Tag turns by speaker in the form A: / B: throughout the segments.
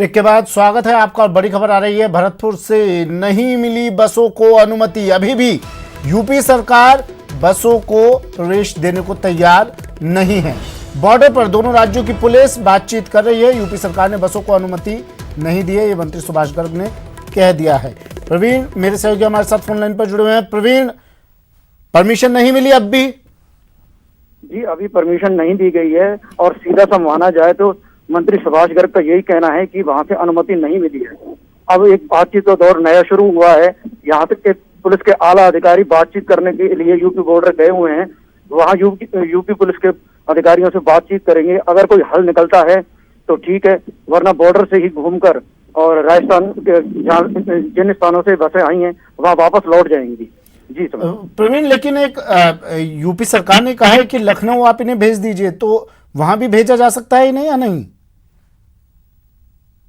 A: Break के बाद स्वागत है आपका। बड़ी खबर आ रही है भरतपुर से। नहीं मिली बसों को अनुमति। अभी भी यूपी सरकार बसों को प्रवेश देने को तैयार नहीं है। बॉर्डर पर दोनों राज्यों की पुलिस बातचीत कर रही है। यूपी सरकार ने बसों को अनुमति नहीं दी है, ये मंत्री सुभाष गर्ग ने कह दिया है। प्रवीण मेरे सहयोगी हमारे साथ फोन लाइन पर जुड़े हुए हैं। प्रवीण, परमिशन नहीं मिली अब भी?
B: जी, अभी परमिशन नहीं दी गई है और सीधा सा माना जाए तो मंत्री सुभाष गर्ग का यही कहना है कि वहां से अनुमति नहीं मिली है। अब एक बातचीत का दौर नया शुरू हुआ है। यहाँ तक के पुलिस के आला अधिकारी बातचीत करने के लिए यूपी बॉर्डर गए हुए हैं। वहाँ यूपी पुलिस के अधिकारियों से बातचीत करेंगे। अगर कोई हल निकलता है तो ठीक है, वरना बॉर्डर से ही घूमकर और राजस्थान के जिन स्थानों से बसें आई हैं वहाँ वापस लौट जाएंगी। जी
A: प्रवीण, लेकिन एक यूपी सरकार ने कहा है कि लखनऊ आप इन्हें भेज दीजिए, तो वहां भी भेजा जा सकता है नहीं या नहीं?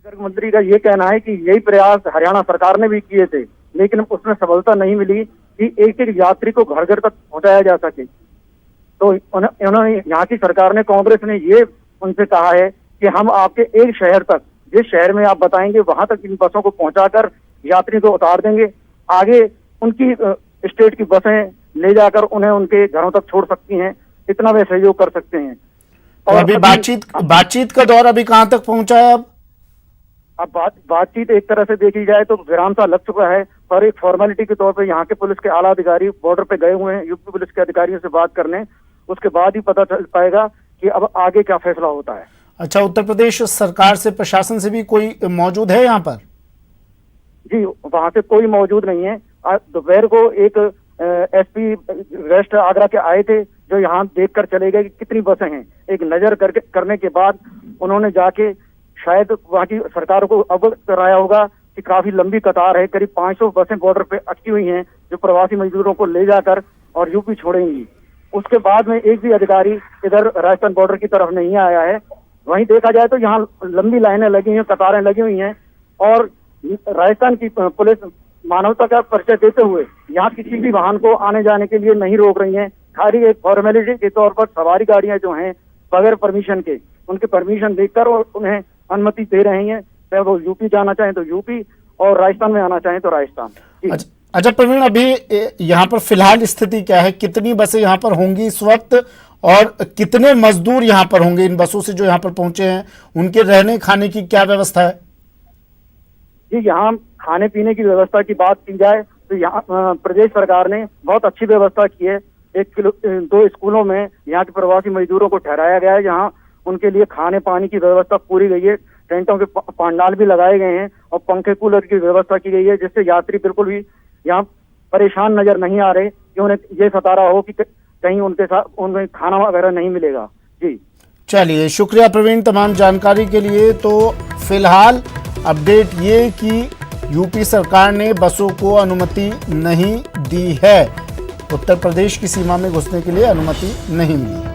B: मंत्री का ये कहना है कि यही प्रयास हरियाणा सरकार ने भी किए थे, लेकिन उसमें सफलता नहीं मिली कि एक एक यात्री को घर घर तक पहुंचाया जा सके। तो उन्होंने यहाँ की सरकार ने, कांग्रेस ने ये उनसे कहा है कि हम आपके एक शहर तक, जिस शहर में आप बताएंगे वहां तक इन बसों को पहुंचाकर यात्री को उतार देंगे। आगे उनकी स्टेट की बसें ले जाकर उन्हें उनके घरों तक छोड़ सकती हैं। इतना वे सहयोग कर सकते हैं।
A: और अभी बातचीत का दौर अभी कहां तक पहुंचा है?
B: अब बातचीत एक तरह से देखी जाए तो विराम सा लग चुका है, पर एक फॉर्मेलिटी के तौर पे यहाँ के पुलिस के आला अधिकारी बॉर्डर पे गए हुए हैं यूपी पुलिस के अधिकारियों से बात करने। उसके बाद ही पता चल पाएगा कि अब आगे क्या फैसला होता है।
A: अच्छा, उत्तर प्रदेश सरकार से, प्रशासन से भी कोई मौजूद है यहाँ पर?
B: जी, वहां से कोई मौजूद नहीं है। दोपहर को एक एसपी वेस्ट आगरा के आए थे, जो यहाँ देखकर चले गए कि कितनी बसें हैं। एक नजर करने के बाद उन्होंने जाके शायद वहाँ की सरकार को अवगत कराया होगा कि काफी लंबी कतार है, करीब 500 बसें बॉर्डर पे अटकी हुई हैं जो प्रवासी मजदूरों को ले जाकर और यूपी छोड़ेंगी। उसके बाद में एक भी अधिकारी इधर राजस्थान बॉर्डर की तरफ नहीं आया है। वहीं देखा जाए तो यहाँ लंबी लाइनें लगी हुई हैं, कतारें लगी हुई हैं और राजस्थान की पुलिस मानवता का परिचय देते हुए यहाँ किसी भी वाहन को आने जाने के लिए नहीं रोक रही है। खाली एक फॉर्मेलिटी के तौर पर सवारी गाड़ियां जो हैं बगैर परमिशन के, उनके परमिशन देकर और उन्हें अनुमति दे रहे हैं। चाहे वो यूपी जाना चाहें तो यूपी और राजस्थान में आना चाहें तो राजस्थान।
A: अच्छा प्रवीण, अभी यहाँ पर फिलहाल स्थिति क्या है? कितनी बसें यहाँ पर होंगी इस वक्त और कितने मजदूर यहाँ पर होंगे इन बसों से जो यहाँ पर पहुंचे हैं? उनके रहने खाने की क्या व्यवस्था है?
B: जी, यहाँ खाने पीने की व्यवस्था की बात की जाए तो यहाँ प्रदेश सरकार ने बहुत अच्छी व्यवस्था की है। 2 स्कूलों में यहाँ के प्रवासी मजदूरों को ठहराया गया है, जहाँ उनके लिए खाने पानी की व्यवस्था पूरी गई है। टेंटों के पंडाल भी लगाए गए हैं और पंखे कूलर की व्यवस्था की गई है, जिससे यात्री बिल्कुल भी यहाँ परेशान नजर नहीं आ रहे कि उन्हें ये सता रहा हो कि कहीं उनके साथ उन्हें खाना वगैरह नहीं मिलेगा। जी
A: चलिए, शुक्रिया प्रवीण तमाम जानकारी के लिए। तो फिलहाल अपडेट ये कि यूपी सरकार ने बसों को अनुमति नहीं दी है। उत्तर प्रदेश की सीमा में घुसने के लिए अनुमति नहीं मिली।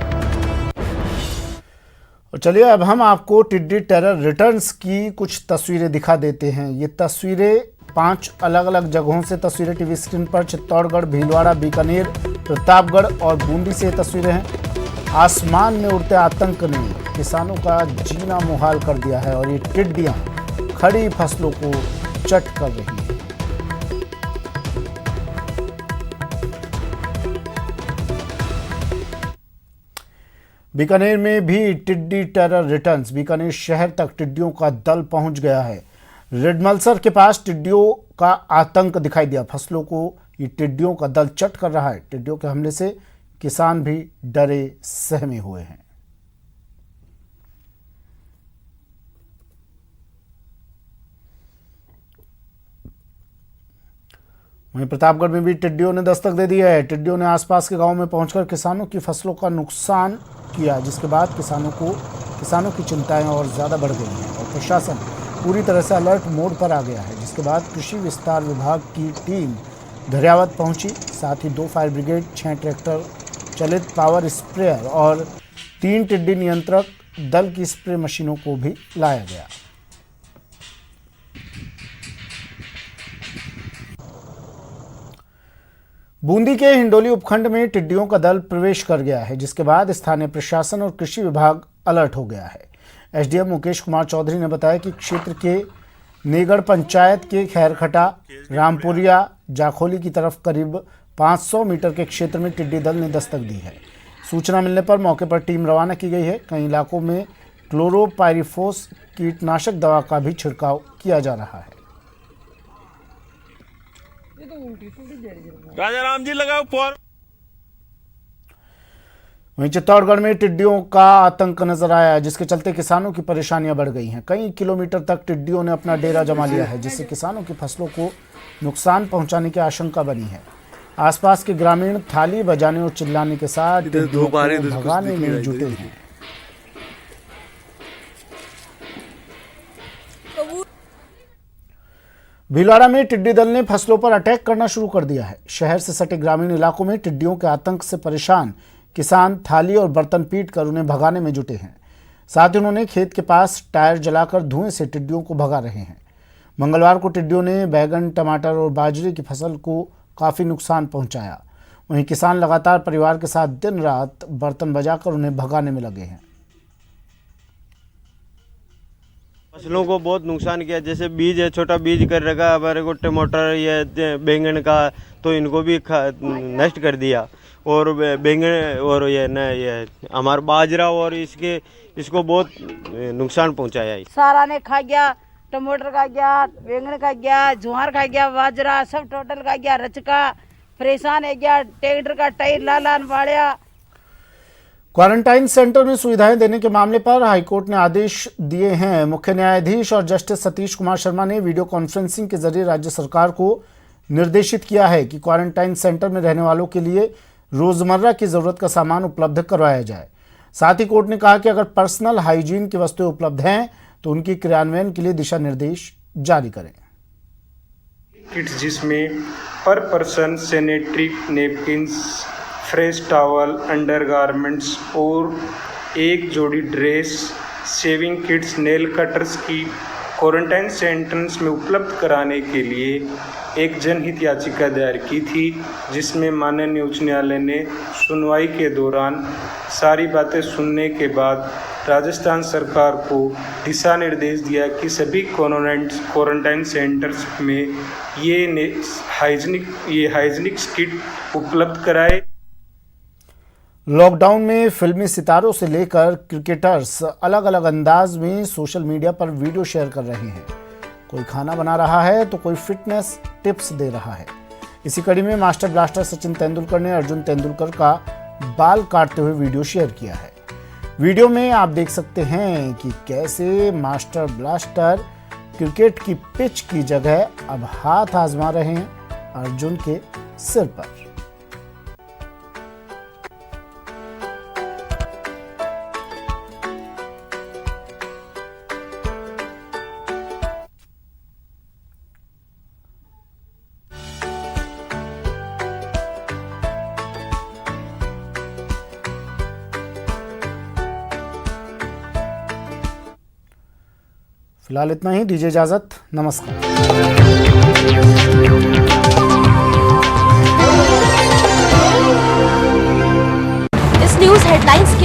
A: और चलिए अब हम आपको टिड्डी टेरर रिटर्न्स की कुछ तस्वीरें दिखा देते हैं। ये तस्वीरें 5 अलग अलग जगहों से तस्वीरें टीवी स्क्रीन पर, चित्तौड़गढ़, भीलवाड़ा, बीकानेर, प्रतापगढ़ और बूंदी से तस्वीरें हैं। आसमान में उड़ते आतंक ने किसानों का जीना मुहाल कर दिया है और ये टिड्डियां खड़ी फसलों को चट कर रही हैं। बीकानेर में भी टिड्डी टेरर रिटर्न्स। बीकानेर शहर तक टिड्डियों का दल पहुंच गया है। रेडमलसर के पास टिड्डियों का आतंक दिखाई दिया। फसलों को ये टिड्डियों का दल चट कर रहा है। टिड्डियों के हमले से किसान भी डरे सहमे हुए हैं। वहीं प्रतापगढ़ में भी टिड्डियों ने दस्तक दे दी है। टिड्डियों ने आसपास के गांव में पहुंचकर किसानों की फसलों का नुकसान किया, जिसके बाद किसानों की चिंताएं और ज़्यादा बढ़ गई हैं और प्रशासन पूरी तरह से अलर्ट मोड पर आ गया है। जिसके बाद कृषि विस्तार विभाग की टीम धरियावत पहुंची। साथ ही 2 फायर ब्रिगेड, 6 ट्रैक्टर चलित पावर स्प्रेयर और 3 टिड्डी नियंत्रक दल की स्प्रे मशीनों को भी लाया गया। बूंदी के हिंडोली उपखंड में टिड्डियों का दल प्रवेश कर गया है, जिसके बाद स्थानीय प्रशासन और कृषि विभाग अलर्ट हो गया है। एसडीएम मुकेश कुमार चौधरी ने बताया कि क्षेत्र के नेगढ़ पंचायत के खैरखटा, रामपुरिया, जाखोली की तरफ करीब 500 मीटर के क्षेत्र में टिड्डी दल ने दस्तक दी है। सूचना मिलने पर मौके पर टीम रवाना की गई है। कई इलाकों में क्लोरोपाइरिफोस कीटनाशक दवा का भी छिड़काव किया जा रहा है।
C: राजा राम जी लगाओ फॉर।
A: वहीं चित्तौड़गढ़ में टिड्डियों का आतंक नजर आया, जिसके चलते किसानों की परेशानियां बढ़ गई हैं। कई किलोमीटर तक टिड्डियों ने अपना डेरा जमा लिया है, जिससे किसानों की फसलों को नुकसान पहुंचाने की आशंका बनी है। आसपास के ग्रामीण थाली बजाने और चिल्लाने के साथ टिड्डियों को भगाने में जुटे हैं। भीलवाड़ा में टिड्डी दल ने फसलों पर अटैक करना शुरू कर दिया है। शहर से सटे ग्रामीण इलाकों में टिड्डियों के आतंक से परेशान किसान थाली और बर्तन पीट कर उन्हें भगाने में जुटे हैं। साथ ही उन्होंने खेत के पास टायर जलाकर धुएं से टिड्डियों को भगा रहे हैं। मंगलवार को टिड्डियों ने बैगन, टमाटर और बाजरे की फसल को काफ़ी नुकसान पहुंचाया। वहीं किसान लगातार परिवार के साथ दिन रात बर्तन बजाकर उन्हें भगाने में लगे हैं।
D: फसलों को बहुत नुकसान किया। जैसे बीज है, छोटा बीज कर रखा हमारे को टमाटर या बैंगन का, तो इनको भी नष्ट कर दिया। और बैंगन और ये हमारा बाजरा और इसको बहुत नुकसान पहुंचाया।
E: सारा ने खा गया, टमाटर खा गया, बैंगन खा गया, ज्वार खा गया, बाजरा सब टोटल खा गया। रचका परेशान है गया, ट्रैक्टर का टायर लालान बाड़िया।
A: क्वारंटाइन सेंटर में सुविधाएं देने के मामले पर हाईकोर्ट ने आदेश दिए हैं। मुख्य न्यायाधीश और जस्टिस सतीश कुमार शर्मा ने वीडियो कॉन्फ्रेंसिंग के जरिए राज्य सरकार को निर्देशित किया है कि क्वारंटाइन सेंटर में रहने वालों के लिए रोजमर्रा की जरूरत का सामान उपलब्ध करवाया जाए। साथ ही कोर्ट ने कहा कि अगर पर्सनल हाइजीन की वस्तुएं उपलब्ध हैं तो उनकी क्रियान्वयन के लिए दिशा निर्देश जारी करें।
F: किट्स जिसमें per person sanitary napkins, fresh towel, undergarments और एक जोड़ी dress, shaving kits, nail cutters की क्वारंटाइन सेंटर्स में उपलब्ध कराने के लिए एक जनहित याचिका दायर की थी, जिसमें माननीय उच्च न्यायालय ने सुनवाई के दौरान सारी बातें सुनने के बाद राजस्थान सरकार को दिशा निर्देश दिया कि सभी क्वारंटाइन सेंटर्स में ये हाइजीनिक किट उपलब्ध कराए।
A: लॉकडाउन में फिल्मी सितारों से लेकर क्रिकेटर्स अलग अलग अंदाज में सोशल मीडिया पर वीडियो शेयर कर रहे हैं। कोई खाना बना रहा है तो कोई फिटनेस टिप्स दे रहा है। इसी कड़ी में मास्टर ब्लास्टर सचिन तेंदुलकर ने अर्जुन तेंदुलकर का बाल काटते हुए वीडियो शेयर किया है। वीडियो में आप देख सकते हैं कि कैसे मास्टर ब्लास्टर क्रिकेट की पिच की जगह अब हाथ आजमा रहे हैं अर्जुन के सिर पर। फिलहाल इतना ही, दीजिए इजाजत, नमस्कार।
G: इस न्यूज़ हेडलाइंस के